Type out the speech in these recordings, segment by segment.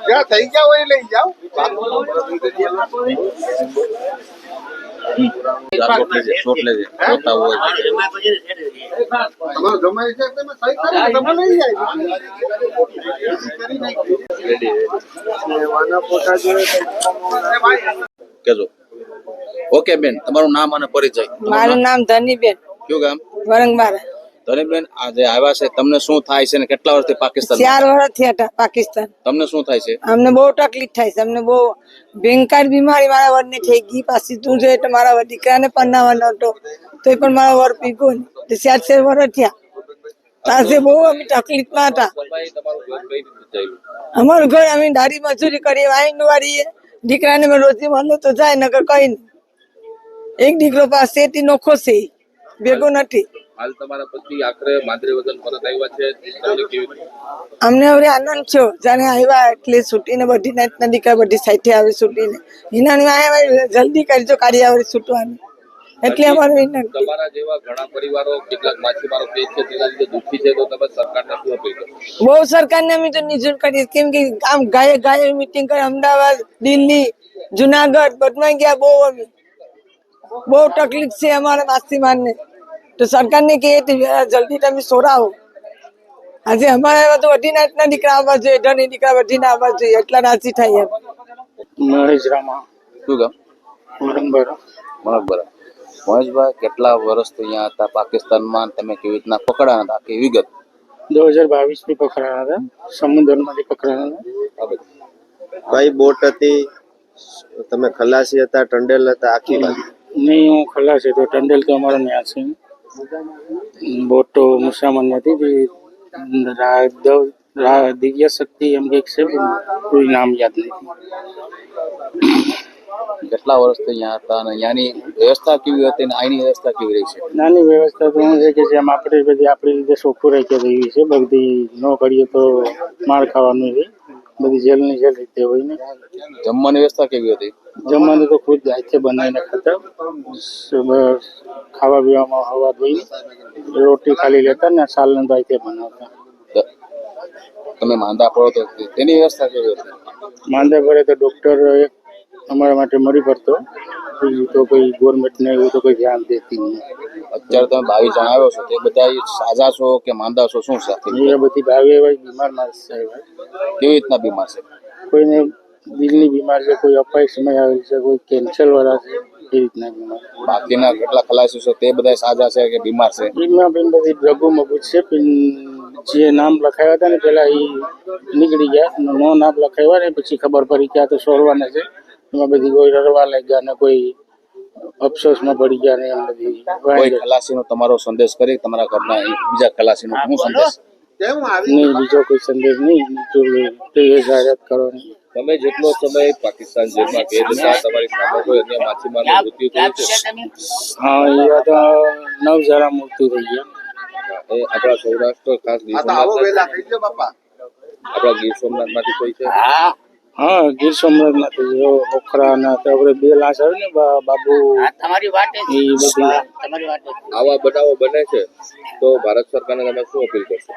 क्या થઈ ગયા હોય લઈ જાઓ શોટ લેજે જોતા હોય તમારો જમાઈ છે તમે સહી કરીને તમે લઈ જાય વાના ફોટા જોડે કેજો ઓકે બેન તમારું નામ અને પરિચય મારું નામ ધનીબેન કયું ગામ વરંગબારા ધનીબેન આજે આવ્યા છે તમને શું થાય છે ને કેટલા વર્ષથી પાકિસ્તાન 4 વર્ષ થયા હતા પાકિસ્તાન તમને શું થાય છે અમને બહુ તકલીફ થાય છે અમને બહુ ભયંકર બીમારી મારા વરને થઈ ગઈ પાછી તું છે એટલે મારા દીકરાને પરણાવવાનો હતો તો પણ મારા વર પીગો ને 4 વર્ષ થયા તાસે બહુ અમે તકલીફમાં હતા અમારું ઘર અમે દારી મજૂરી કરીએ વાઈન વાળીએ દીકરાને મેં રોજી મળે તો જાય નકર કઈ નહીં એક દીકરો પાસે નોખો છે ભેગો નથી હાલ તમારા પતિ આખરે માંદરે વગર પરત આવ્યા છે તમને કેવી અમને હવે આનંદ છો જાણે આવ્યા એટલે છૂટીને બધી નાતના દીકરા બધી સાઈઠે આવે છૂટીને હિનાની આવ્યા જલ્દી કરજો કાર્ય આવે છૂટવાની એટલે અમારે વિનંતી તમારા જેવા ઘણા પરિવારો કેટલાક માછીમારો કે છે તેના લીધે દુઃખી છે તો તમે સરકારને શું અપીલ કરો બહુ સરકારને અમે તો નિર્ણય કરીએ કેમ કે આમ ગાયે મીટિંગ કરે અમદાવાદ દિલ્હી જુનાગઢ બધમાં ગયા બહુ અમે બહુ તકલીફ છે અમારા માછીમારને તો સરકારને કહે જલ્દી તમે સોરાવો આજે અમારા તો અઢી નાતના દીકરા આવવા જોઈએ ધણી દીકરા વધીને આવવા જોઈએ એટલા રાજી થાય એમ મહેશ રામા શું ગામ વરંગબારા મહેશભાઈ કેટલા વર્ષથી અહીંયા હતા પાકિસ્તાનમાં તમે કેવી રીતના પકડાયા હતા આખી વિગત 2022 થી પકડાયા હતા સમુદ્રમાંથી પકડાયા હતા કઈ બોટ હતી તમે ખલાસી હતા ટંડેલ હતા આખી વાત નહીં હું ખલાસ હતો ટંડેલ તો અમારો ન્યા છે બોટ તો મુસામન હતી દિવ્ય શક્તિ એમ કંઈક છે કોઈ નામ યાદ નથી કેટલા વર્ષથી અહીંયા હતા અને અહીંયાની વ્યવસ્થા કેવી હતી અને અહીંની વ્યવસ્થા કેવી રહી છે નાની વ્યવસ્થા તો શું છે કે જેમ આપણે બધી આપણી રીતે ચોખ્ખું રાખી રહી છે બધી ન કરીએ તો માર ખાવાનું હોય બધી જેલની જેલ રીતે હોય ને જમવાની વ્યવસ્થા કેવી હતી જમવાનું તો ખુદ હાથે બનાવીને ખાતા ખાવા પીવામાં હવા ધોઈ રોટી ખાલી લેતા ને સાલને તો હાથે બનાવતા તમે માંદા પડો તો તેની વ્યવસ્થા કેવી હતી માંદા પડે તો ડૉક્ટર એક અમારા માટે મરી પડતો બીજું તો કોઈ ગવર્મેન્ટને એવું તો કોઈ ધ્યાન દેતી નહીં અત્યારે તમે 22 જણ આવ્યો છો તે બધા સાજા છો કે માંદા છો શું છે એ બધી ભાવે એવા બીમાર માણસ છે કેવી રીતના બીમાર છે કોઈને દિલની બીમાર છે કોઈ અપાય સમય આવેલ છે કોઈ કેન્સર વાળા છે એ રીતના બીમાર બાકીના કેટલા ખલાસી છે તે બધા સાજા છે કે બીમાર છે એમાં પણ બધી ડ્રગો મગજ છે પણ જે નામ લખાવ્યા હતા ને પેલા એ નીકળી ગયા નો નામ લખાવ્યા ને પછી ખબર પડી કે આ તો સોરવાના છે એમાં બધી કોઈ રડવા લાગ્યા ને કોઈ અફસોસમાં પડી ગયા ને એમ બધી કોઈ ખલાસીનો તમારો સંદેશ કરી તમારા ઘરના બીજા ખલાસીનો શું સંદેશ નહીં બીજો કોઈ સંદેશ નહીં તો એ જાહેરાત કરવાની તમે જેટલો સમય પાકિસ્તાન જેલમાં કેદ હતા તમારી સામે કોઈ અન્ય માછીમારનું મૃત્યુ થયું છે હા એ તો 9 જણા મૃત્યુ થઈ ગયા એ આપણા સૌરાષ્ટ્ર ખાસ ગીર આપણા ગીર સોમનાથમાંથી કોઈ છે હા ગીર સોમનાથમાંથી ઓખરા ના આપણે 2 લાશ આવે ને બાબુ તમારી વાત એ બધી આવા બનાવો બને છે તો ભારત સરકારને તમે શું અપીલ કરશો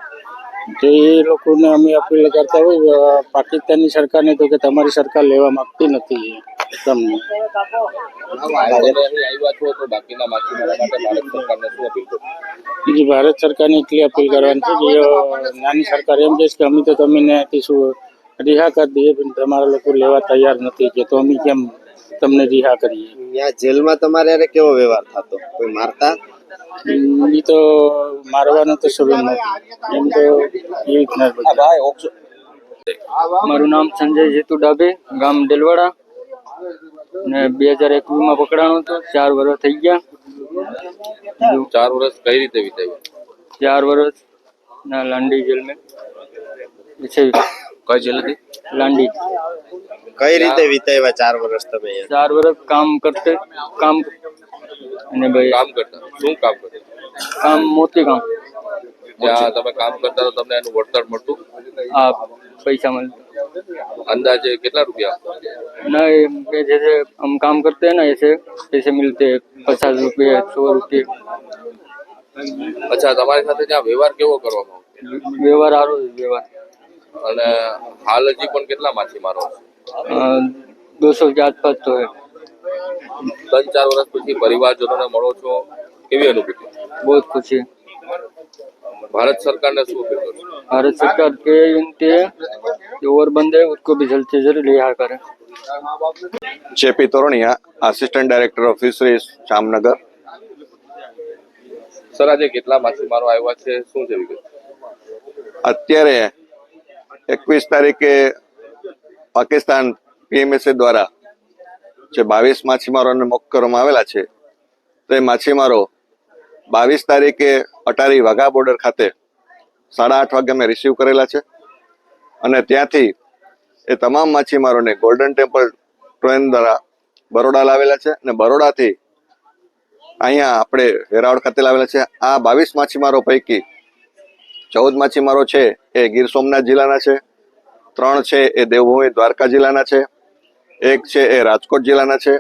તો એ લોકોને અમે અપીલ કરતા હોય પાકિસ્તાનની સરકારને તો કે તમારી સરકાર લેવા માંગતી નથી તમને આવ્યા છો તો બાકીના માછીમારો માટે ભારત સરકારને શું અપીલ કરશો બીજી ભારત સરકારને એટલી અપીલ કરવાની છે કે નાની સરકાર એમ કહે કે અમે તો તમને શું રિહા કરી દઈએ પણ તમારા લોકો લેવા તૈયાર નથી કે તો અમે કેમ તમને રિહા કરીએ ત્યાં જેલમાં તમારે કેવો વ્યવહાર થતો કોઈ મારતા એ તો મારવાનો તો સંબંધ નથી એમ તો એ રીતના મારું નામ સંજય જેતુ ડાબે ગામ ડેલવાડા ને 2021 માં પકડાણો હતો 4 વર્ષ થઈ ગયા 4 વર્ષ કઈ રીતે વિતાવ્યા 4 વર્ષ ના લાંડી જેલ में છે કઈ જેલ હતી लांडी કઈ રીતે વિતાવ્યા 4 વર્ષ તમે 4 વર્ષ કામ અને ભાઈ કામ કરતા શું કામ કરતા કામ મોતી કામ જ્યાં તમે કામ કરતા તો તમને એનું વળતર મળતું આ पैसा मिलता અંદાજે કેટલા રૂપિયા नहीं जैसे हम काम करते हैं ना ऐसे पैसे मिलते हैं 50 रुपये 100 रुपये અચ્છા તમારી સાથે ત્યાં વ્યવહાર કેવો કરવામાં આવતો व्यवहार आ रहा है व्यवहार અને હાલ હજી પણ કેટલા માછીમારો છે? 200 के आसपास तो है। 3-4 વર્ષ પછી પરિવારજનોને મળો છો, કેવી અનુભૂતિ? बहुत खुशी है। ભારત સરકારને શું અપીલ કરો છો? भारत सरकार के विनती है कि और बंदे उसको भी जल्द से जल्द रिहा करें। JP Toraniya, assistant director of fisheries, Jamnagar. Sir, આજે કેટલા માછીમારો આવ્યા છે, શું છે વિગત? અત્યારે 21 તારીખે પાકિસ્તાન PMSA દ્વારા જે 22 માછીમારોને મુક્ત કરવામાં આવેલા છે, તે માછીમારો 22 તારીખે અટારી વાઘા બોર્ડર ખાતે 8:30 વાગે અમે રિસીવ કરેલા છે અને ત્યાંથી એ તમામ માછીમારોને ગોલ્ડન ટેમ્પલ ટ્રેન દ્વારા બરોડા લાવેલા છે અને બરોડાથી અહીંયા આપણે વેરાવળ ખાતે લાવેલા છે. આ 22 માછીમારો પૈકી 14 માછીમારો છે એ ગીર સોમનાથ જિલ્લાના છે, 3 છે એ દેવભૂમિ દ્વારકા જિલ્લાના છે, 1 છે એ રાજકોટ જિલ્લાના છે,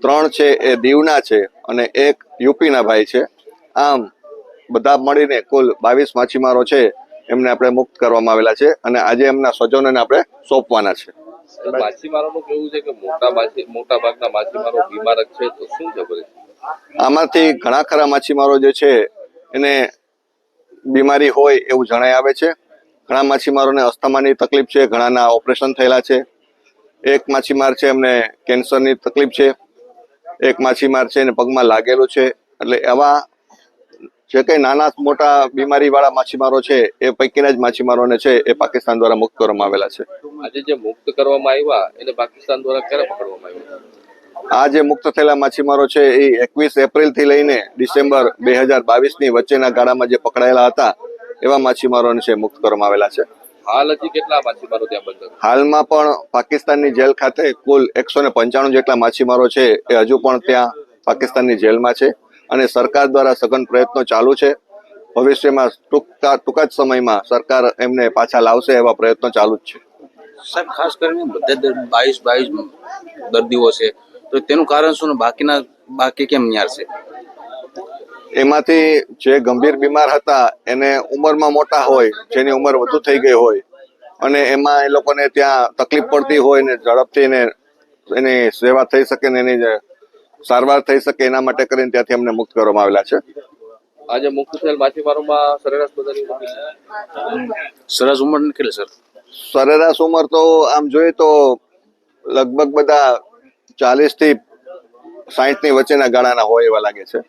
3 છે એ દીવના છે અને 1 યુપીના ભાઈ છે. આમ બધા મળીને કુલ 22 માછીમારો છે એમને આપણે મુક્ત કરવામાં આવેલા છે અને આજે એમના સ્વજનોને આપણે સોંપવાના છે. માછીમારોનું કેવું છે કે મોટા ભાગના માછીમારો બીમાર છે, તો શું છે પરિસ્થિતિ? આમાંથી ઘણા ખરા માછીમારો જે છે એને બીમારી હોય એવું જણાઈ આવે છે. ઘણા માછીમારોને અસ્થમાની તકલીફ છે, ઘણાના ઓપરેશન થયેલા છે. 1 માછીમાર છે એમને કેન્સરની તકલીફ છે, 1 માછીમાર છે એને પગમાં લાગેલું છે. એટલે એવા જે કઈ નાના મોટા બીમારી વાળા માછીમારો છે એ પૈકીના જ માછીમારોને છે એ પાકિસ્તાન દ્વારા મુક્ત કરવામાં આવેલા છે. આજે જે મુક્ત કરવામાં આવ્યા એને પાકિસ્તાન દ્વારા ક્યારે પકડવામાં આવ્યા? આ જે મુક્ત થયેલા માછીમારો છે એ 21 એપ્રિલ થી લઈને ડિસેમ્બર 2022 ની વચ્ચેના ગાળામાં જે પકડાયેલા હતા એવા માછીમારોને છે મુક્ત કરવામાં આવેલા છે. હાલ હજી કેટલા માછીમારો ત્યાં બંધ? હાલમાં પણ પાકિસ્તાનની જેલ ખાતે કુલ 195 જેટલા માછીમારો છે એ હજુ પણ ત્યાં પાકિસ્તાનની જેલમાં છે અને સરકાર દ્વારા સઘન પ્રયત્નો ચાલુ છે. ભવિષ્યમાં ટૂંકા જ સમયમાં સરકાર એમને પાછા લાવશે એવા પ્રયત્નો ચાલુ જ છે. સાહેબ, ખાસ કરીને બધા 22 દર્દીઓ છે, તો તેનું કારણ શું? બાકી કેમ ન્યાર છે? એમાંથી જે ગંભીર બીમાર હતા એને ઉંમરમાં મોટા હોય, જેની ઉંમર વધુ થઈ ગઈ હોય અને એમાં એ લોકોને ત્યાં તકલીફ પડતી હોય ને ઝડપથી એની સેવા થઈ શકે ને એની સારવાર થઈ શકે એના માટે કરીને ત્યાંથી અમને મુક્ત કરવામાં આવેલા છે. આજે મુક્ત થયેલ માછીમારોમાં સરેરાશ બધાની ઉંમર સરસ ઉંમર કેટલી સર? સરેરાશ ઉંમર તો આમ જોઈએ તો લગભગ બધા 40 થી 60 ની વચ્ચેના ગાળાના હોય એવા લાગે છે.